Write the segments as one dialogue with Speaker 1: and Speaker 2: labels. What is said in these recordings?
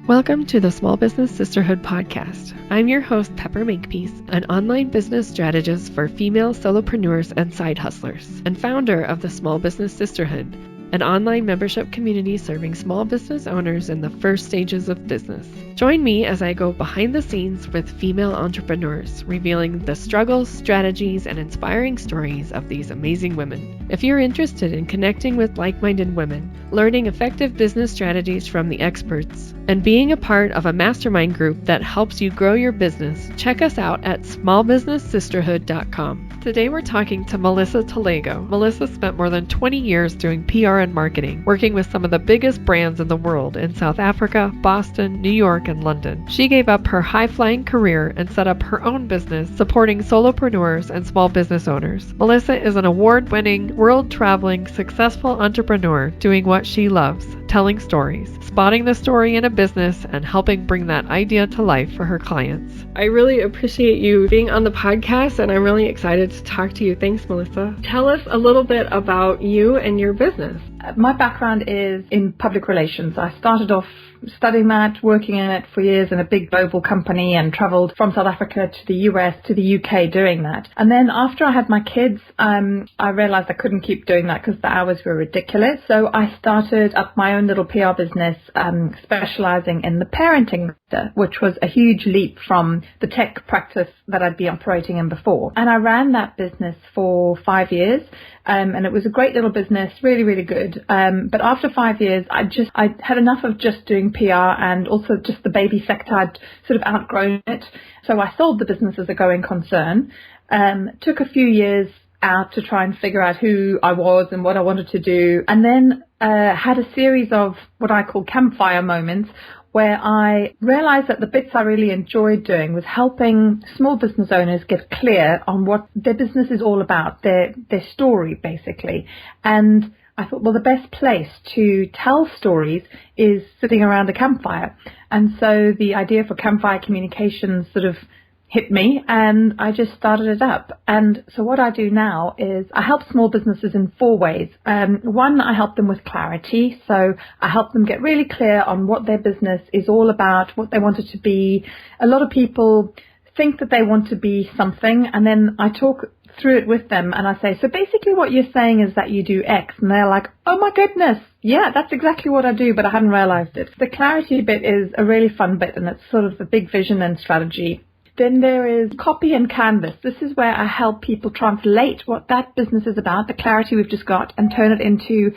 Speaker 1: Welcome to the Small Business Sisterhood podcast. I'm your host, Pepper Makepeace, an online business strategist for female solopreneurs and side hustlers, and founder of the Small Business Sisterhood, an online membership community serving small business owners in the first stages of business. Join me as I go behind the scenes with female entrepreneurs, revealing the struggles, strategies, and inspiring stories of these amazing women. If you're interested in connecting with like-minded women, learning effective business strategies from the experts, and being a part of a mastermind group that helps you grow your business, check us out at smallbusinesssisterhood.com. Today we're talking to Melissa Talago. Melissa spent more than 20 years doing PR and marketing, working with some of the biggest brands in the world in South Africa, Boston, New York, and London. She gave up her high-flying career and set up her own business supporting solopreneurs and small business owners. Melissa is an award-winning, world-traveling, successful entrepreneur doing what she loves, telling stories, spotting the story in a business, and helping bring that idea to life for her clients. I really appreciate you being on the podcast, and I'm really excited to talk to you. Thanks, Melissa. Tell us a little bit about you and your business.
Speaker 2: My background is in public relations. I started off studying that, working in it for years in a big global company, and traveled from South Africa to the US to the UK doing that. And then after I had my kids, I realized I couldn't keep doing that because the hours were ridiculous. So I started up my own little PR business, specializing in the parenting sector, which was a huge leap from the tech practice that I'd been operating in before. And I ran that business for 5 years. And it was a great little business, really, really good. But after 5 years, I had enough of just doing PR and also just the baby sector. I'd sort of outgrown it. So I sold the business as a going concern. Took a few years out to try and figure out who I was and what I wanted to do. And then had a series of what I call campfire moments, where I realized that the bits I really enjoyed doing was helping small business owners get clear on what their business is all about, their story, basically. And I thought, well, the best place to tell stories is sitting around a campfire. And so the idea for campfire communications sort of hit me, and I just started it up. And so what I do now is I help small businesses in 4 ways. One, I help them with clarity. So I help them get really clear on what their business is all about, what they want it to be. A lot of people think that they want to be something, and then I talk through it with them and I say, so basically what you're saying is that you do X, and they're like, oh my goodness, yeah, that's exactly what I do, but I hadn't realized it. The clarity bit is a really fun bit, and it's sort of the big vision and strategy. Then there is copy and canvas. This is where I help people translate what that business is about, the clarity we've just got, and turn it into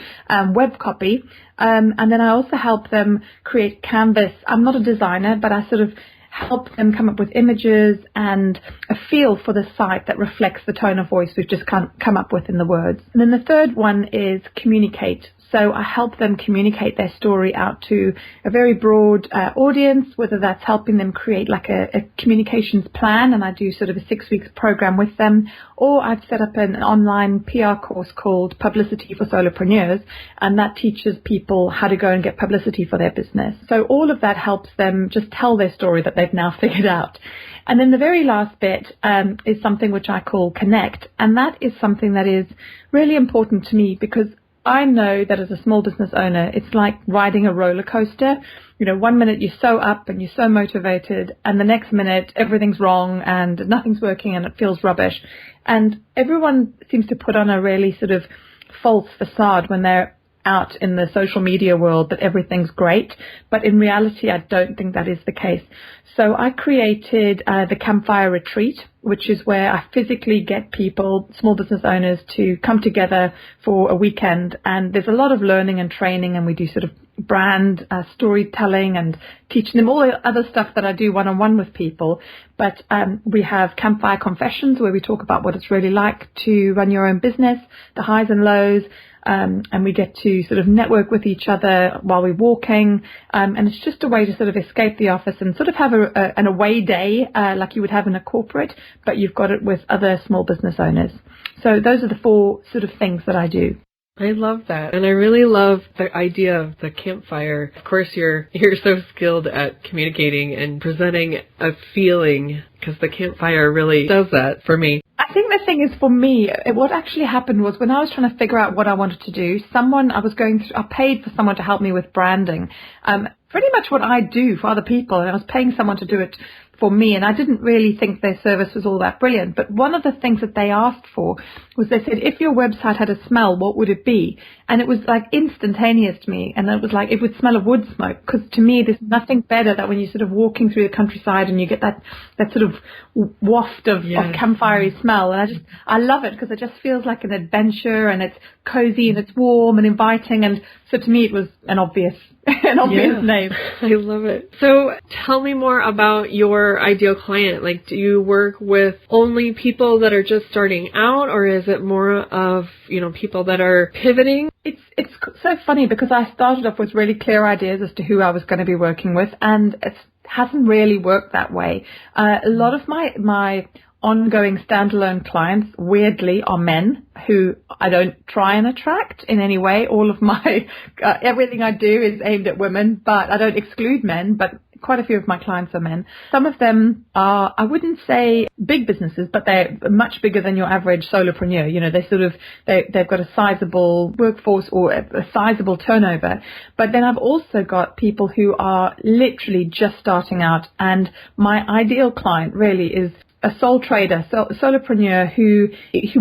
Speaker 2: web copy. And then I also help them create canvas. I'm not a designer, but I sort of help them come up with images and a feel for the site that reflects the tone of voice we've just come up with in the words. And then the third one is communicate. So I help them communicate their story out to a very broad audience, whether that's helping them create like a communications plan, and I do sort of a 6-week program with them, or I've set up an online PR course called Publicity for Solopreneurs, and that teaches people how to go and get publicity for their business. So all of that helps them just tell their story that they've now figured out. And then the very last bit is something which I call connect, and that is something that is really important to me, because I know that as a small business owner, it's like riding a roller coaster. You know, 1 minute you're so up and you're so motivated, and the next minute everything's wrong and nothing's working and it feels rubbish. And everyone seems to put on a really sort of false facade when they're out in the social media world that everything's great. But in reality, I don't think that is the case. So I created the Campfire Retreat, which is where I physically get people, small business owners, to come together for a weekend. And there's a lot of learning and training, and we do sort of brand storytelling and teaching them all the other stuff that I do one-on-one with people. But we have Campfire Confessions, where we talk about what it's really like to run your own business, the highs and lows. And we get to sort of network with each other while we're walking. And it's just a way to sort of escape the office and sort of have an away day like you would have in a corporate, but you've got it with other small business owners. So those are the 4 sort of things that I do.
Speaker 1: I love that. And I really love the idea of the campfire. Of course, you're so skilled at communicating and presenting a feeling, because the campfire really does that for me.
Speaker 2: I think the thing is, for me, what actually happened was when I was trying to figure out what I wanted to do, I paid for someone to help me with branding. pretty much what I do for other people, and I was paying someone to do it for me, and I didn't really think their service was all that brilliant. But one of the things that they asked for was, they said, if your website had a smell, what would it be? And it was like instantaneous to me, and it was like it would smell of wood smoke, because to me there's nothing better than when you're sort of walking through the countryside and you get that sort of waft of campfire smell, and I love it, because it just feels like an adventure, and it's cozy and it's warm and inviting, and so to me it was an obvious name.
Speaker 1: I love it. So tell me more about your ideal client. Like, do you work with only people that are just starting out, or is it more of, people that are pivoting?
Speaker 2: It's so funny, because I started off with really clear ideas as to who I was going to be working with, and it hasn't really worked that way. A lot of my ongoing standalone clients, weirdly, are men who I don't try and attract in any way. All of my, everything I do is aimed at women, but I don't exclude men, but quite a few of my clients are men. Some of them are, I wouldn't say big businesses, but they're much bigger than your average solopreneur. They've got a sizable workforce or a sizable turnover. But then I've also got people who are literally just starting out. And my ideal client really is a sole trader, solopreneur who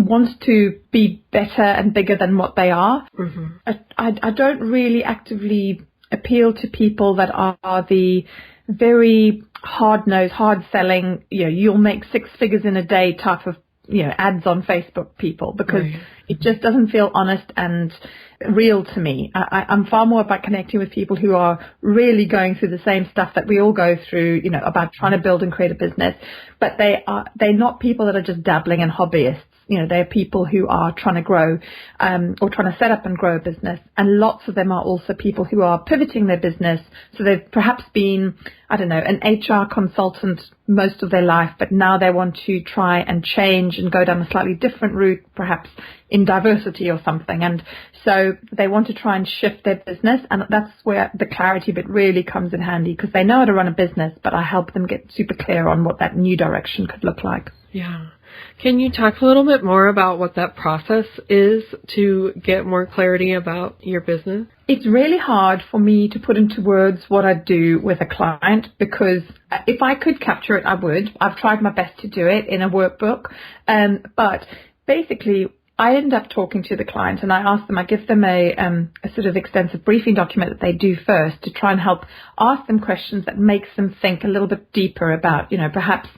Speaker 2: wants to be better and bigger than what they are. Mm-hmm. I don't really actively appeal to people that are the very hard-nosed, hard-selling, you'll make 6 figures in a day type of, ads on Facebook people, because it just doesn't feel honest and real to me. I'm far more about connecting with people who are really going through the same stuff that we all go through, about trying to build and create a business. But they're not people that are just dabbling and hobbyists. They're people who are trying to grow or trying to set up and grow a business. And lots of them are also people who are pivoting their business. So they've perhaps been, an HR consultant most of their life, but now they want to try and change and go down a slightly different route, perhaps in diversity or something. And so they want to try and shift their business. And that's where the clarity bit really comes in handy, because they know how to run a business, but I help them get super clear on what that new direction could look like.
Speaker 1: Yeah. Can you talk a little bit more about what that process is to get more clarity about your business?
Speaker 2: It's really hard for me to put into words what I do with a client, because if I could capture it, I would. I've tried my best to do it in a workbook. But basically, I end up talking to the client and I ask them, I give them a sort of extensive briefing document that they do first to try and help ask them questions that makes them think a little bit deeper about, perhaps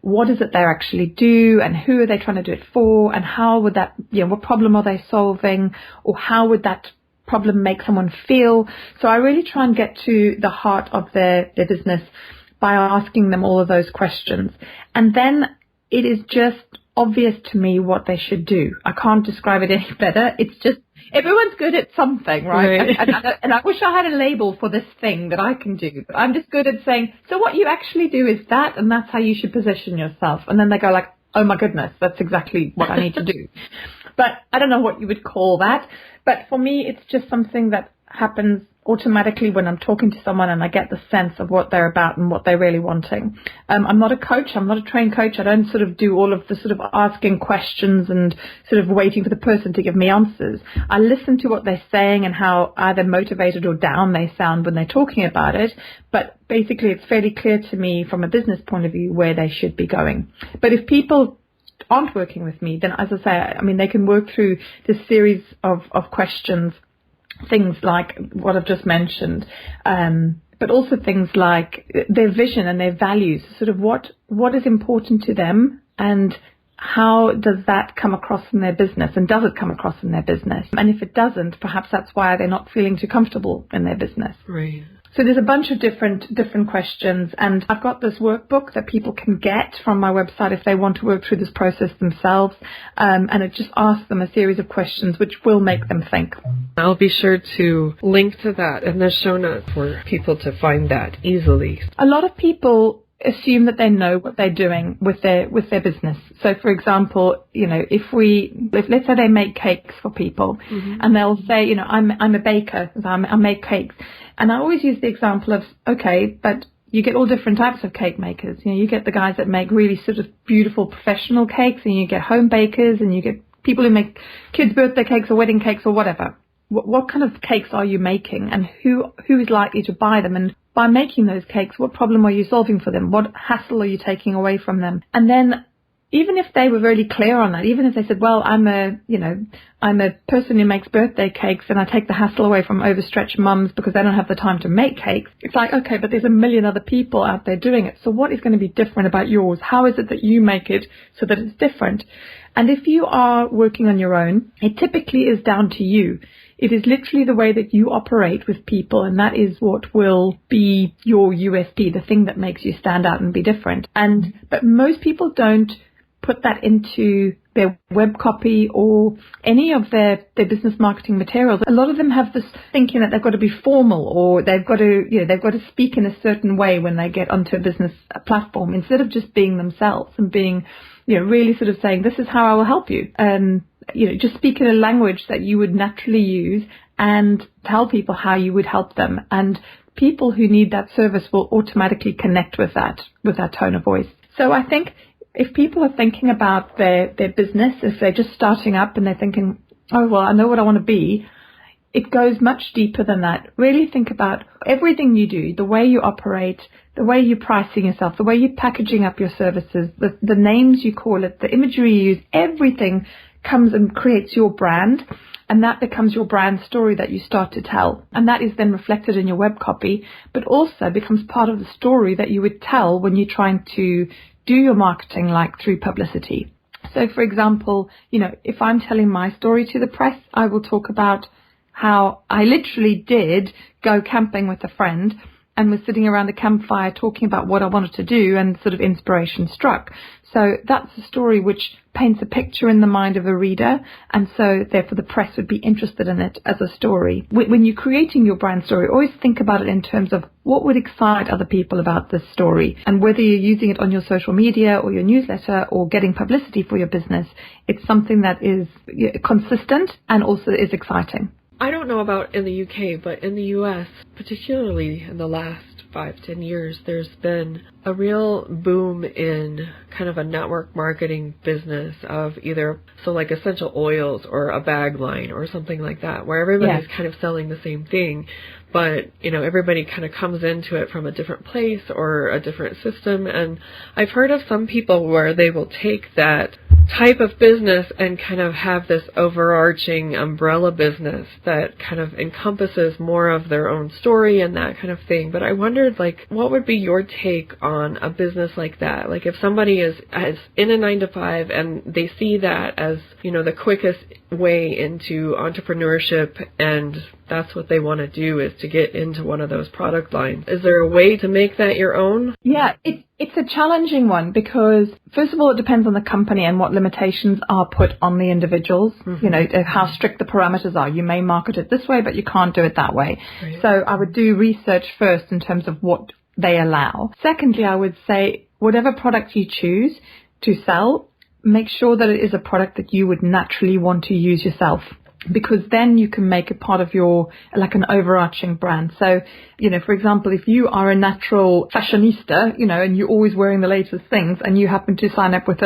Speaker 2: what is it they actually do, and who are they trying to do it for, and how would that, what problem are they solving, or how would that problem make someone feel. So I really try and get to the heart of their business by asking them all of those questions. And then it is just obvious to me what they should do. I can't describe it any better. It's just, everyone's good at something, right? And I wish I had a label for this thing that I can do. But I'm just good at saying, so what you actually do is that, and that's how you should position yourself. And then they go like, oh my goodness, that's exactly what I need to do. But I don't know what you would call that. But for me, it's just something that happens automatically when I'm talking to someone and I get the sense of what they're about and what they're really wanting. I'm not a coach. I'm not a trained coach. I don't sort of do all of the sort of asking questions and sort of waiting for the person to give me answers. I listen to what they're saying and how either motivated or down they sound when they're talking about it. But basically, it's fairly clear to me from a business point of view where they should be going. But if people aren't working with me, then as I say, they can work through this series of questions, things like what I've just mentioned, but also things like their vision and their values, sort of what is important to them and how does that come across in their business, and does it come across in their business? And if it doesn't, perhaps that's why they're not feeling too comfortable in their business.
Speaker 1: Right.
Speaker 2: So there's a bunch of different questions, and I've got this workbook that people can get from my website if they want to work through this process themselves, and it just asks them a series of questions which will make them think.
Speaker 1: I'll be sure to link to that in the show notes for people to find that easily.
Speaker 2: A lot of people assume that they know what they're doing with their business. So, for example, if let's say they make cakes for people, mm-hmm. and they'll say, I'm a baker, so I make cakes, and I always use the example of, okay, but you get all different types of cake makers. You get the guys that make really sort of beautiful professional cakes, and you get home bakers, and you get people who make kids' birthday cakes or wedding cakes or whatever. what kind of cakes are you making, and who is likely to buy them, and by making those cakes, what problem are you solving for them? What hassle are you taking away from them? And then even if they were really clear on that, even if they said, well, I'm a person who makes birthday cakes and I take the hassle away from overstretched mums because they don't have the time to make cakes. It's like, okay, but there's a million other people out there doing it. So what is going to be different about yours? How is it that you make it so that it's different? And if you are working on your own, it typically is down to you. It is literally the way that you operate with people, and that is what will be your USP, the thing that makes you stand out and be different. But most people don't put that into their web copy or any of their business marketing materials. A lot of them have this thinking that they've got to be formal, or they've got to speak in a certain way when they get onto a business platform, instead of just being themselves and being, really sort of saying, this is how I will help you. Just speak in a language that you would naturally use and tell people how you would help them. And people who need that service will automatically connect with that tone of voice. So I think if people are thinking about their business, if they're just starting up and they're thinking, oh, well, I know what I want to be, it goes much deeper than that. Really think about everything you do, the way you operate, the way you're pricing yourself, the way you're packaging up your services, the names you call it, the imagery you use, everything comes and creates your brand. And that becomes your brand story that you start to tell. And that is then reflected in your web copy, but also becomes part of the story that you would tell when you're trying to do your marketing, like through publicity. So, for example, if I'm telling my story to the press, I will talk about how I literally did go camping with a friend and was sitting around the campfire talking about what I wanted to do, and sort of inspiration struck. So that's a story which paints a picture in the mind of a reader, and so therefore the press would be interested in it as a story. When you're creating your brand story, always think about it in terms of what would excite other people about this story, and whether you're using it on your social media or your newsletter or getting publicity for your business, it's something that is consistent and also is exciting.
Speaker 1: I don't know about in the UK, but in the US, particularly in the last 5-10 years, there's been a real boom in kind of a network marketing business of either, so like essential oils or a bag line or something like that, where everybody's kind of selling the same thing, but, everybody kind of comes into it from a different place or a different system. And I've heard of some people where they will take that type of business and kind of have this overarching umbrella business that kind of encompasses more of their own story and that kind of thing. But I wondered, what would be your take on a business like that? Like, if somebody is in a 9-to-5 and they see that as, the quickest way into entrepreneurship, and that's what they want to do, is to get into one of those product lines. Is there a way to make that your own?
Speaker 2: Yeah, it's a challenging one, because first of all, it depends on the company and what limitations are put on the individuals. Mm-hmm. How strict the parameters are. You may market it this way, but you can't do it that way. Right. So I would do research first in terms of what they allow. Secondly, I would say whatever product you choose to sell, make sure that it is a product that you would naturally want to use yourself, because then you can make it part of your, like, an overarching brand. So, for example, if you are a natural fashionista, and you're always wearing the latest things, and you happen to sign up with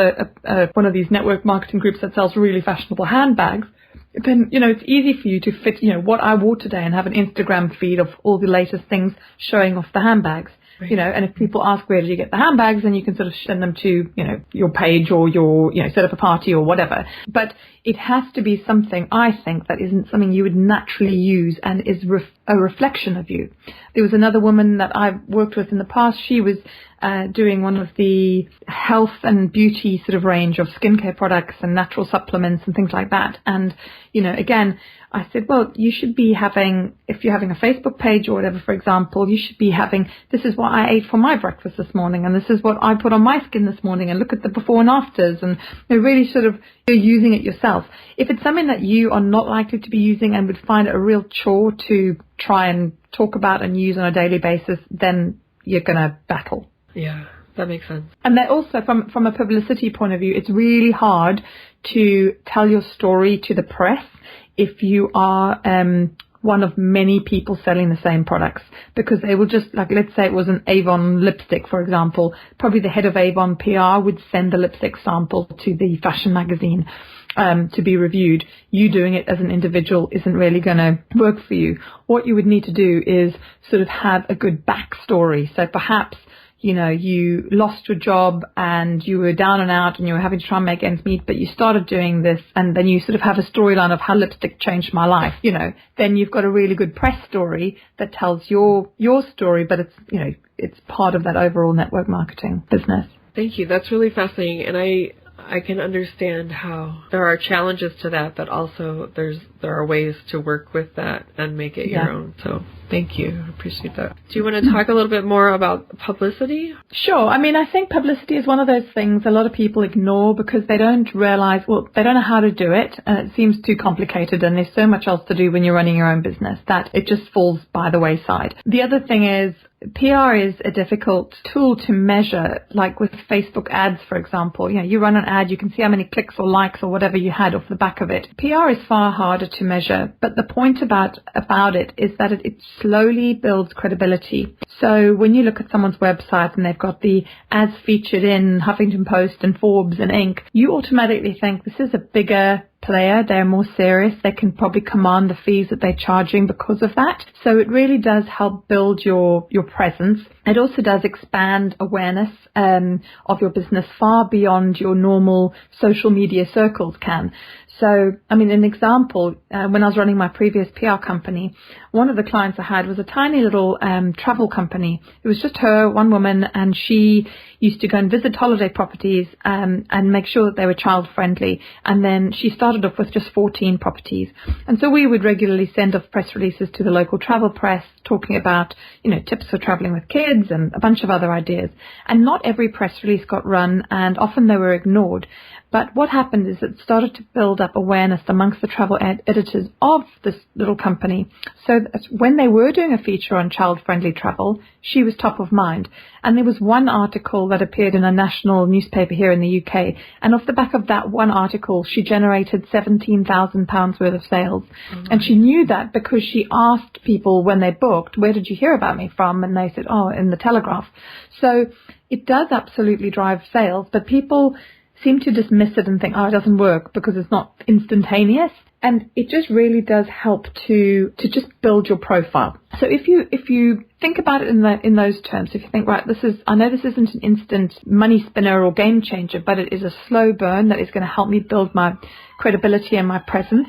Speaker 2: one of these network marketing groups that sells really fashionable handbags, then, it's easy for you to fit, what I wore today, and have an Instagram feed of all the latest things showing off the handbags. Right. And if people ask, where did you get the handbags, then you can sort of send them to, your page, or your, set up a party or whatever. But it has to be something, I think, that isn't something you would naturally use and is a reflection of you. There was another woman that I've worked with in the past. She was doing one of the health and beauty sort of range of skincare products and natural supplements and things like that. And, again, I said, well, you should be having, if you're having a Facebook page or whatever, for example, you should be having, this is what I ate for my breakfast this morning, and this is what I put on my skin this morning, and look at the before and afters, and really sort of you're using it yourself. If it's something that you are not likely to be using and would find it a real chore to try and talk about and use on a daily basis, then you're going to battle.
Speaker 1: Yeah, that makes sense.
Speaker 2: And then also from a publicity point of view, it's really hard to tell your story to the press if you are one of many people selling the same products, because they will just, like, let's say it was an Avon lipstick, for example, probably the head of Avon PR would send the lipstick sample to the fashion magazine to be reviewed. You doing it as an individual isn't really going to work for you. What you would need to do is sort of have a good backstory. So perhaps, you know, you lost your job and you were down and out and you were having to try and make ends meet, but you started doing this, and then you sort of have a storyline of how lipstick changed my life. You know, then you've got a really good press story that tells your story, but it's, you know, it's part of that overall network marketing business.
Speaker 1: Thank you. That's really fascinating. And I can understand how there are challenges to that, but also there are ways to work with that and make it your own. So thank you. I appreciate that. Do you want to talk a little bit more about publicity?
Speaker 2: Sure. I mean, I think publicity is one of those things a lot of people ignore because they don't realize, well, they don't know how to do it, and it seems too complicated, and there's so much else to do when you're running your own business that it just falls by the wayside. The other thing is, PR is a difficult tool to measure, like with Facebook ads, for example. You know, you run an ad, you can see how many clicks or likes or whatever you had off the back of it. PR is far harder to measure, but the point about it is that it slowly builds credibility. So when you look at someone's website and they've got the ads featured in Huffington Post and Forbes and Inc., you automatically think this is a bigger player, they're more serious, they can probably command the fees that they're charging because of that. So it really does help build your presence. It also does expand awareness of your business far beyond your normal social media circles can. So, I mean, an example, when I was running my previous PR company, one of the clients I had was a tiny little travel company. It was just her, one woman, and she used to go and visit holiday properties and make sure that they were child friendly. And then she started off with just 14 properties. And so we would regularly send off press releases to the local travel press talking about, you know, tips for traveling with kids and a bunch of other ideas. And not every press release got run, and often they were ignored. But what happened is it started to build up awareness amongst the travel editors of this little company. So that when they were doing a feature on child-friendly travel, she was top of mind. And there was one article that appeared in a national newspaper here in the UK. And off the back of that one article, she generated £17,000 worth of sales. Mm-hmm. And she knew that because she asked people when they booked, where did you hear about me from? And they said, oh, in the Telegraph. So it does absolutely drive sales, but people seem to dismiss it and think, oh, it doesn't work because it's not instantaneous. And it just really does help to just build your profile. So if you think about it in those terms, if you think, right, I know this isn't an instant money spinner or game changer, but it is a slow burn that is going to help me build my credibility and my presence,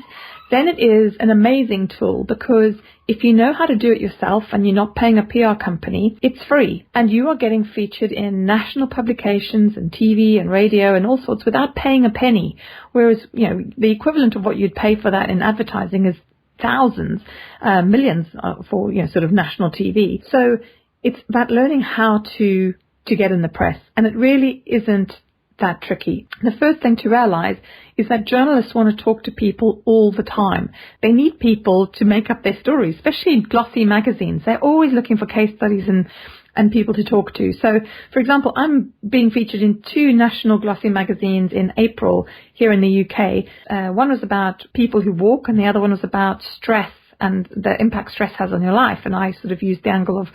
Speaker 2: then it is an amazing tool, because if you know how to do it yourself and you're not paying a PR company, it's free. And you are getting featured in national publications and TV and radio and all sorts without paying a penny. Whereas, you know, the equivalent of what you'd pay for that in advertising is thousands, millions for, you know, sort of national TV. So it's about learning how to get in the press. And it really isn't that tricky. The first thing to realize is that journalists want to talk to people all the time. They need people to make up their stories, especially in glossy magazines. They're always looking for case studies and people to talk to. So, for example, I'm being featured in 2 national glossy magazines in April here in the UK. One was about people who walk, and the other one was about stress and the impact stress has on your life. And I sort of used the angle of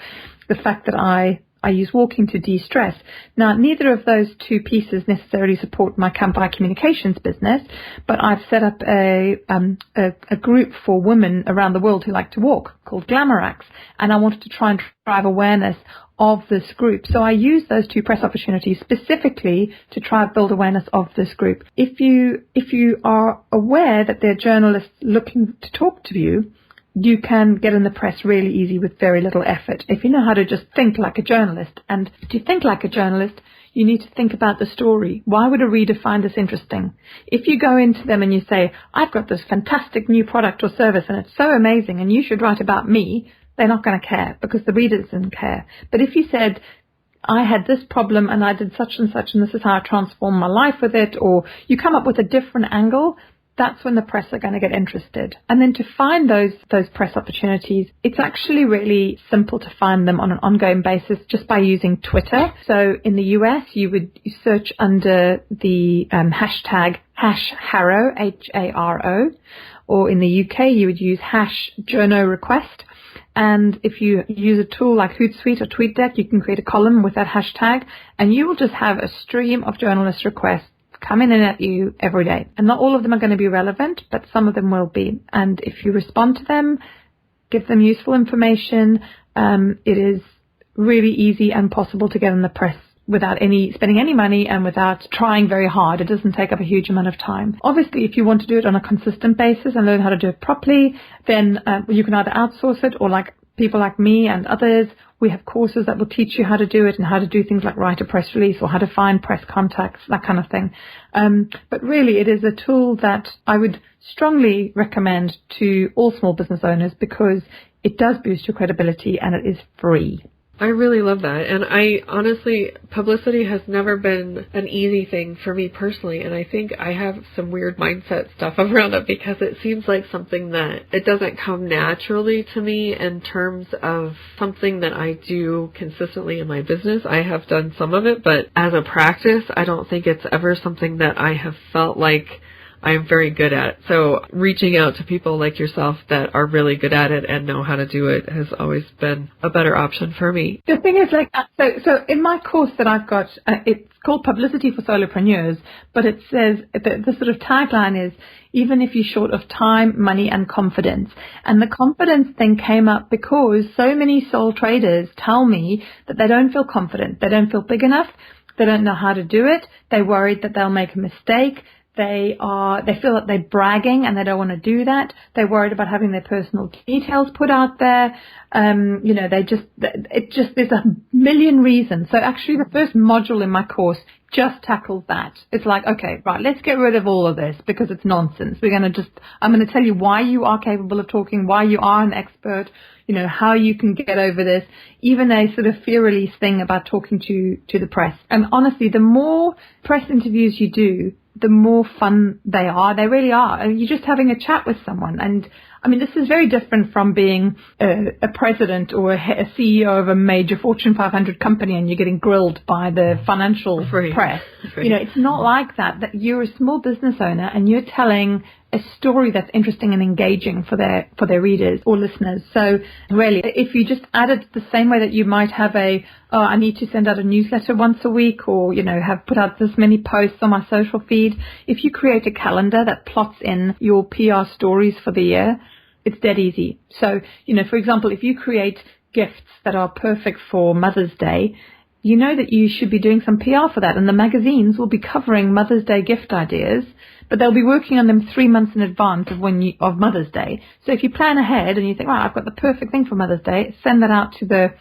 Speaker 2: the fact that I use walking to de-stress. Now, neither of those 2 pieces necessarily support my Campfire Communications business, but I've set up a group for women around the world who like to walk called Glamourax, and I wanted to try and drive awareness of this group. So I use those 2 press opportunities specifically to try and build awareness of this group. If you are aware that there are journalists looking to talk to you, you can get in the press really easy with very little effort. If you know how to just think like a journalist, and to think like a journalist, you need to think about the story. Why would a reader find this interesting? If you go into them and you say, I've got this fantastic new product or service and it's so amazing and you should write about me, they're not going to care because the reader doesn't care. But if you said, I had this problem and I did such and such and this is how I transformed my life with it, or you come up with a different angle, that's when the press are going to get interested. And then to find those press opportunities, it's actually really simple to find them on an ongoing basis just by using Twitter. So in the US, you would search under the hashtag #Haro, Haro, or in the UK, you would use #journo request. And if you use a tool like Hootsuite or TweetDeck, you can create a column with that hashtag, and you will just have a stream of journalist requests coming in at you every day. And not all of them are going to be relevant, but some of them will be. And if you respond to them, give them useful information, it is really easy and possible to get in the press without spending any money and without trying very hard. It doesn't take up a huge amount of time. Obviously, if you want to do it on a consistent basis and learn how to do it properly, then you can either outsource it, or like people like me and others, we have courses that will teach you how to do it and how to do things like write a press release or how to find press contacts, that kind of thing. But really, it is a tool that I would strongly recommend to all small business owners because it does boost your credibility and it is free.
Speaker 1: I really love that. And I honestly, publicity has never been an easy thing for me personally. And I think I have some weird mindset stuff around it because it seems like something that it doesn't come naturally to me in terms of something that I do consistently in my business. I have done some of it, but as a practice, I don't think it's ever something that I have felt like I'm very good at. So reaching out to people like yourself that are really good at it and know how to do it has always been a better option for me.
Speaker 2: The thing is, like, so in my course that I've got, it's called Publicity for Solopreneurs, but it says, the sort of tagline is, even if you're short of time, money, and confidence. And the confidence thing came up because so many sole traders tell me that they don't feel confident. They don't feel big enough. They don't know how to do it. They're worried that they'll make a mistake. They feel that they're bragging and they don't want to do that. They're worried about having their personal details put out there. There's a million reasons. So actually the first module in my course just tackles that. It's like, okay, right, let's get rid of all of this because it's nonsense. I'm going to tell you why you are capable of talking, why you are an expert, how you can get over this, even a sort of fear release thing about talking to the press. And honestly, the more press interviews you do, the more fun they are. They really are. You're just having a chat with someone. And I mean, this is very different from being a president or a CEO of a major Fortune 500 company and you're getting grilled by the financial press. It's not like that. That you're a small business owner and you're telling a story that's interesting and engaging for their readers or listeners. So really, if you just add it the same way that you might have I need to send out a newsletter once a week or, have put out this many posts on my social feed. If you create a calendar that plots in your PR stories for the year, it's dead easy. So, for example, if you create gifts that are perfect for Mother's Day, you know that you should be doing some PR for that. And the magazines will be covering Mother's Day gift ideas, but they'll be working on them 3 months in advance of Mother's Day. So if you plan ahead and you think, I've got the perfect thing for Mother's Day, send that out to the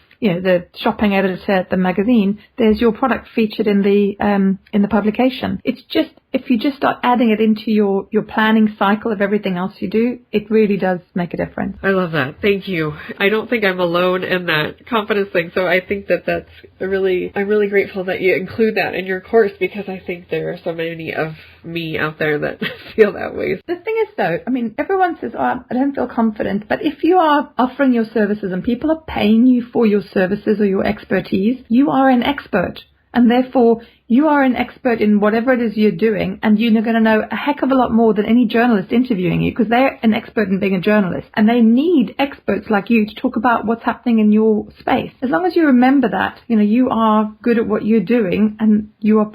Speaker 2: shopping editor at the magazine. There's your product featured in the publication. It's just, if you just start adding it into your planning cycle of everything else you do, it really does make a difference.
Speaker 1: I love that. Thank you. I don't think I'm alone in that confidence thing. So I think that's I'm really grateful that you include that in your course because I think there are so many of me out there that feel that way.
Speaker 2: The thing is though, I mean, everyone says, I don't feel confident, but if you are offering your services and people are paying you for your services or your expertise, you are an expert. And therefore, you are an expert in whatever it is you're doing, and you're going to know a heck of a lot more than any journalist interviewing you, because they're an expert in being a journalist, and they need experts like you to talk about what's happening in your space. As long as you remember that, you are good at what you're doing, and you are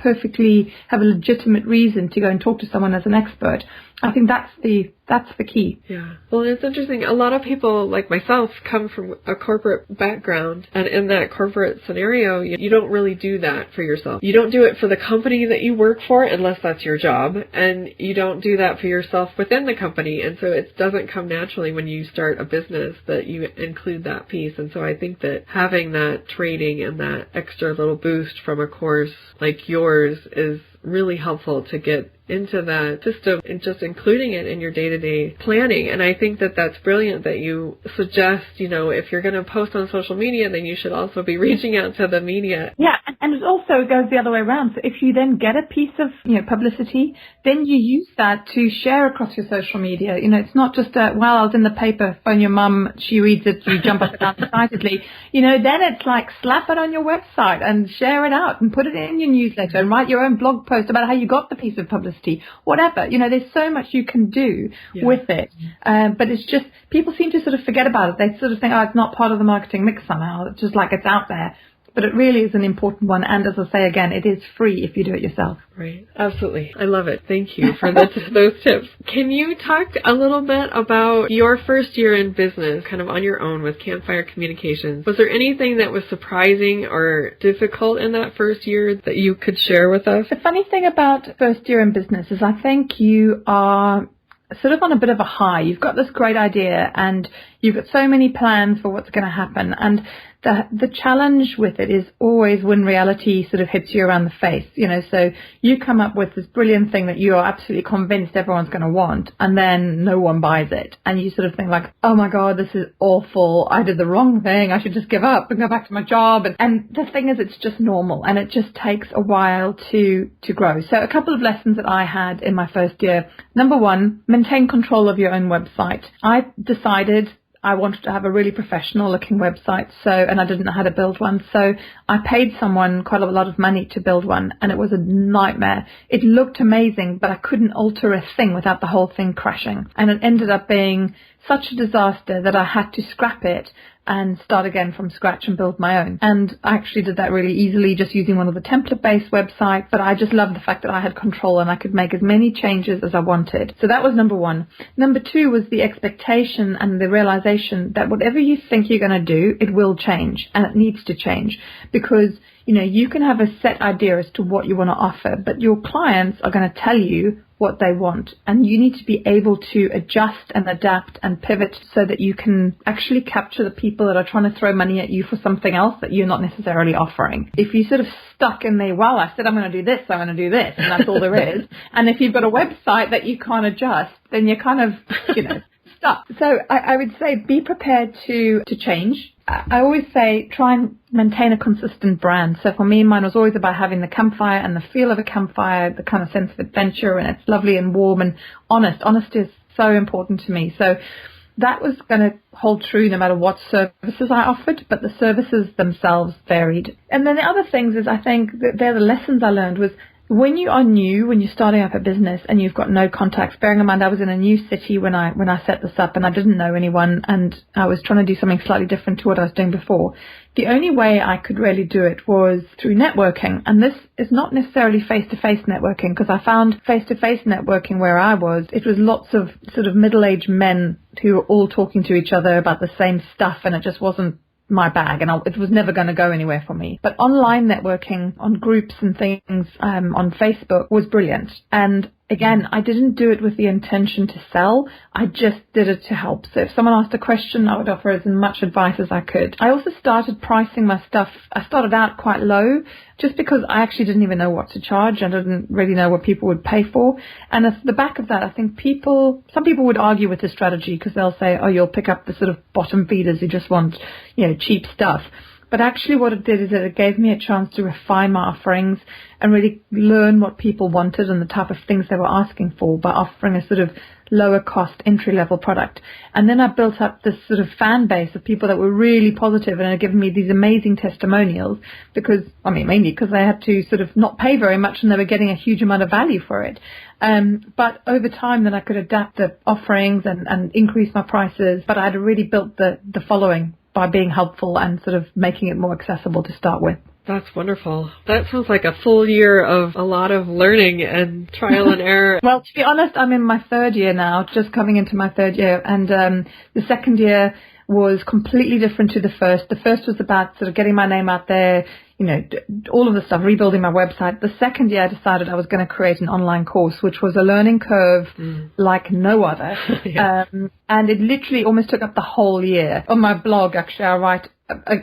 Speaker 2: have a legitimate reason to go and talk to someone as an expert. I think that's the key.
Speaker 1: Yeah. Well, it's interesting. A lot of people like myself come from a corporate background, and in that corporate scenario, you don't really do that for yourself. You don't do it for the company that you work for unless that's your job, and you don't do that for yourself within the company. And so it doesn't come naturally when you start a business that you include that piece. And so I think that having that training and that extra little boost from a course like yours is really helpful to get into that system and just including it in your day-to-day planning. And I think that that's brilliant that you suggest, if you're going to post on social media, then you should also be reaching out to the media.
Speaker 2: Yeah, and it also goes the other way around. So if you then get a piece of, publicity, then you use that to share across your social media. It's not just I was in the paper, phone your mum, she reads it, you jump up and down excitedly. Then it's like slap it on your website and share it out and put it in your newsletter and write your own blog post about how you got the piece of publicity. publicity, whatever. There's so much you can do with it. But it's just, people seem to sort of forget about it. They sort of think, oh, it's not part of the marketing mix somehow. It's just like it's out there. But it really is an important one. And as I say again, it is free if you do it yourself.
Speaker 1: Right. Absolutely. I love it. Thank you for those tips. Can you talk a little bit about your first year in business, kind of on your own with Campfire Communications? Was there anything that was surprising or difficult in that first year that you could share with us?
Speaker 2: The funny thing about first year in business is I think you are sort of on a bit of a high. You've got this great idea and you've got so many plans for what's going to happen. And the challenge with it is always when reality sort of hits you around the face, so you come up with this brilliant thing that you are absolutely convinced everyone's going to want, and then no one buys it. And you sort of think like, oh my God, this is awful. I did the wrong thing. I should just give up and go back to my job. And the thing is, it's just normal, and it just takes a while to grow. So a couple of lessons that I had in my first year. Number one, maintain control of your own website. I decided I wanted to have a really professional looking website, and I didn't know how to build one. So I paid someone quite a lot of money to build one, and it was a nightmare. It looked amazing, but I couldn't alter a thing without the whole thing crashing. And it ended up being such a disaster that I had to scrap it and start again from scratch and build my own. And I actually did that really easily, just using one of the template-based websites. But I just loved the fact that I had control and I could make as many changes as I wanted. So that was number one. Number two was the expectation and the realization that whatever you think you're going to do, it will change, and it needs to change, because you can have a set idea as to what you want to offer, but your clients are going to tell you what they want, and you need to be able to adjust and adapt and pivot so that you can actually capture the people that are trying to throw money at you for something else that you're not necessarily offering. If you sort of stuck in there, well, I said I'm going to do this, I'm going to do this, and that's all there is. And if you've got a website that you can't adjust, then you're kind of, stuck. So I would say be prepared to change. I always say try and maintain a consistent brand. So for me, mine was always about having the campfire and the feel of a campfire, the kind of sense of adventure, and it's lovely and warm and honest. Honesty is so important to me. So that was going to hold true no matter what services I offered, but the services themselves varied. And then the other things is, I think that they're the lessons I learned was, when you are new, when you're starting up a business and you've got no contacts, bearing in mind I was in a new city when I set this up and I didn't know anyone and I was trying to do something slightly different to what I was doing before. The only way I could really do it was through networking. And this is not necessarily face-to-face networking, because I found face-to-face networking where I was, it was lots of sort of middle-aged men who were all talking to each other about the same stuff, and it just wasn't my bag, and it was never going to go anywhere for me. But online networking on groups and things on Facebook was brilliant. And again, I didn't do it with the intention to sell. I just did it to help. So if someone asked a question, I would offer as much advice as I could. I also started pricing my stuff. I started out quite low just because I actually didn't even know what to charge. I didn't really know what people would pay for. And at the back of that, I think some people would argue with the strategy, because they'll say, oh, you'll pick up the sort of bottom feeders who just want, cheap stuff. But actually what it did is that it gave me a chance to refine my offerings and really learn what people wanted and the type of things they were asking for by offering a sort of lower cost entry-level product. And then I built up this sort of fan base of people that were really positive and had given me these amazing testimonials mainly because they had to sort of not pay very much and they were getting a huge amount of value for it. But over time then I could adapt the offerings and increase my prices, but I had really built the following by being helpful and sort of making it more accessible to start with.
Speaker 1: That's wonderful. That sounds like a full year of a lot of learning and trial and error.
Speaker 2: Well, to be honest, I'm in my third year now, just coming into my third year. And the second year was completely different to the first. The first was about sort of getting my name out there, all of the stuff, rebuilding my website. The second year I decided I was going to create an online course, which was a learning curve like no other. Yeah. And it literally almost took up the whole year. On my blog, actually, I write,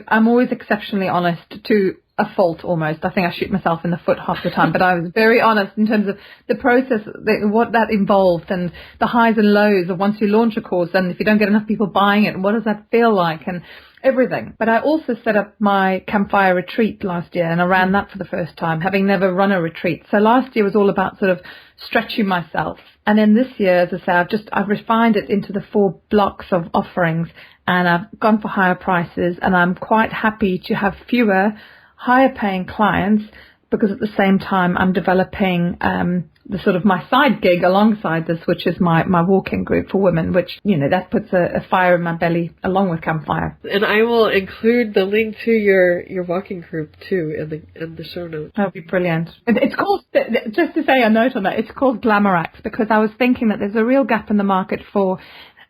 Speaker 2: I'm always exceptionally honest to a fault almost. I think I shoot myself in the foot half the time, but I was very honest in terms of the process, what that involved, and the highs and lows of once you launch a course, and if you don't get enough people buying it, and what does that feel like, and everything. But I also set up my campfire retreat last year, and I ran that for the first time, having never run a retreat. So last year was all about sort of stretching myself. And then this year, as I say, I've refined it into the 4 blocks of offerings, and I've gone for higher prices, and I'm quite happy to have fewer higher paying clients, because at the same time I'm developing the sort of my side gig alongside this, which is my walking group for women, which, that puts a fire in my belly along with Campfire.
Speaker 1: And I will include the link to your walking group too in the show notes.
Speaker 2: That would be brilliant. It's called, just to say a note on that, it's called Glamorax, because I was thinking that there's a real gap in the market for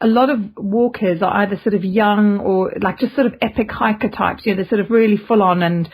Speaker 2: a lot of walkers are either sort of young or like just sort of epic hiker types. They're sort of really full on and,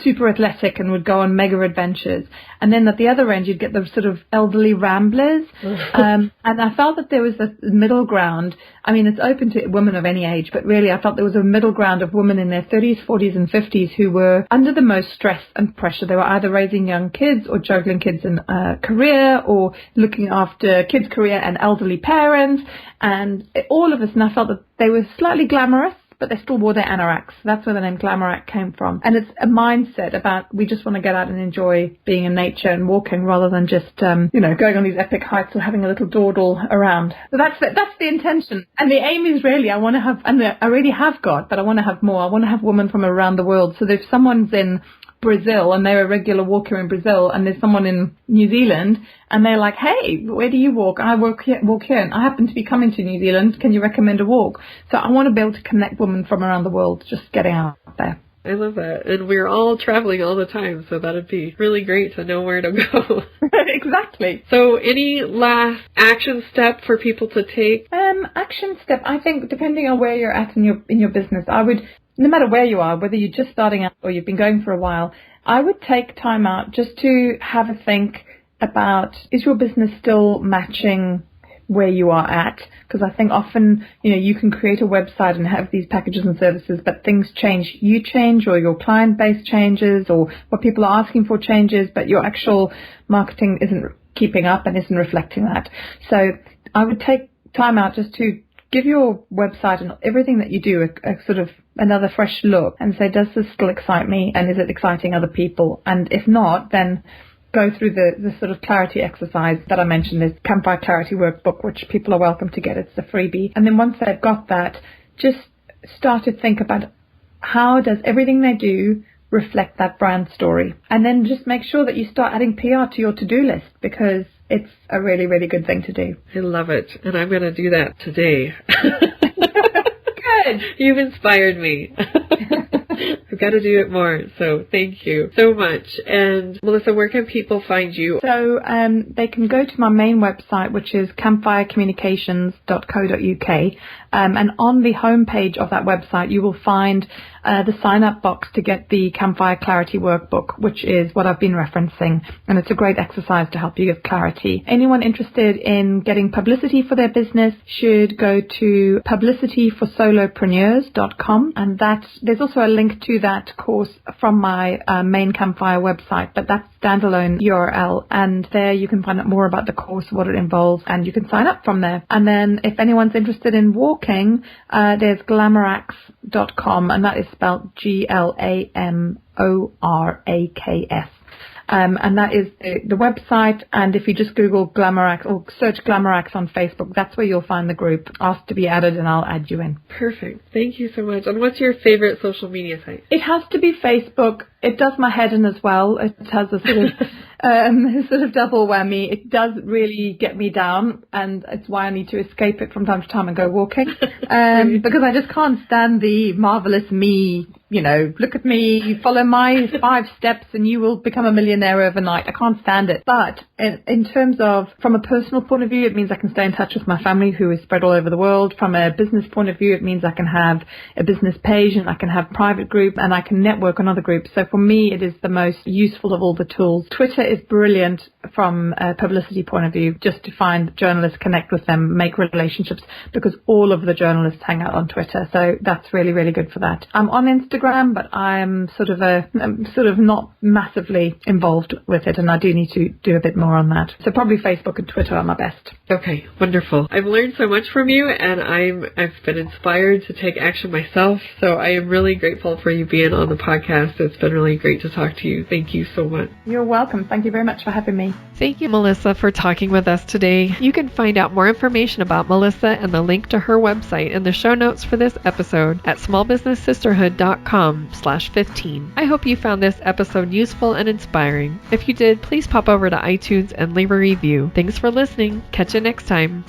Speaker 2: super athletic and would go on mega adventures. And then at the other end, you'd get the sort of elderly ramblers. And I felt that there was a middle ground. I mean, it's open to women of any age, but really I felt there was a middle ground of women in their 30s, 40s and 50s who were under the most stress and pressure. They were either raising young kids or juggling kids in career or looking after kids' career and elderly parents. And all of us, and I felt that they were slightly glamorous, but they still wore their anoraks. That's where the name Glamorac came from. And it's a mindset about we just want to get out and enjoy being in nature and walking rather than just, going on these epic hikes or having a little dawdle around. So that's the intention. And the aim is really, I want to have, and I already have got, but I want to have more. I want to have women from around the world. So if someone's in Brazil and they're a regular walker in Brazil and there's someone in New Zealand and they're like, hey, where do you walk? I walk here and I happen to be coming to New Zealand. Can you recommend a walk? So I want to be able to connect women from around the world, just getting out there.
Speaker 1: I love that. And we're all traveling all the time, so that'd be really great to know where to go.
Speaker 2: Exactly.
Speaker 1: So any last action step for people to take?
Speaker 2: Action step, I think, depending on where you're at in your business, I would, no matter where you are, whether you're just starting out or you've been going for a while, I would take time out just to have a think about, is your business still matching where you are at? Because I think often, you can create a website and have these packages and services, but things change. You change, or your client base changes, or what people are asking for changes, but your actual marketing isn't keeping up and isn't reflecting that. So I would take time out just to give your website and everything that you do a sort of another fresh look and say, does this still excite me? And is it exciting other people? And if not, then go through the sort of clarity exercise that I mentioned, this Campfire Clarity Workbook, which people are welcome to get. It's a freebie. And then once they've got that, just start to think about how does everything they do reflect that brand story? And then just make sure that you start adding PR to your to-do list, because it's a really, really good thing to do.
Speaker 1: I love it. And I'm going to do that today.
Speaker 2: Good.
Speaker 1: You've inspired me. I've got to do it more. So thank you so much. And Melissa, where can people find you?
Speaker 2: So they can go to my main website, which is campfirecommunications.co.uk. And on the homepage of that website, you will find the sign-up box to get the Campfire Clarity Workbook, which is what I've been referencing. And it's a great exercise to help you give clarity. Anyone interested in getting publicity for their business should go to publicityforsolopreneurs.com. And there's also a link to that course from my main Campfire website, but that's standalone URL. And there you can find out more about the course, what it involves, and you can sign up from there. And then if anyone's interested in walking, there's glamorax.com, and that is spelled GLAMORAKS. And that is the website. And if you just Google Glamorax or search Glamorax on Facebook, that's where you'll find the group. Ask to be added and I'll add you in.
Speaker 1: Perfect. Thank you so much. And what's your favorite social media site?
Speaker 2: It has to be Facebook. It does my head in as well. It has a sort of sort of double whammy. It does really get me down, and it's why I need to escape it from time to time and go walking. Because I just can't stand the marvelous me, look at me, follow my 5 steps and you will become a millionaire overnight. I can't stand it. But in terms of, from a personal point of view, it means I can stay in touch with my family who is spread all over the world. From a business point of view, it means I can have a business page and I can have private group and I can network on other groups. So for me, it is the most useful of all the tools. Twitter is brilliant from a publicity point of view, just to find journalists, connect with them, make relationships, because all of the journalists hang out on Twitter. So that's really, really good for that. I'm on Instagram, but I'm sort of not massively involved with it, and I do need to do a bit more on that. So probably Facebook and Twitter are my best.
Speaker 1: Okay, wonderful. I've learned so much from you, and I've been inspired to take action myself. So I am really grateful for you being on the podcast. It's been really great to talk to you. Thank you so much.
Speaker 2: You're welcome. Thank you very much for having me.
Speaker 1: Thank you, Melissa, for talking with us today. You can find out more information about Melissa and the link to her website in the show notes for this episode at smallbusinesssisterhood.com. melissatalago.com/15. I hope you found this episode useful and inspiring. If you did, please pop over to iTunes and leave a review. Thanks for listening. Catch you next time.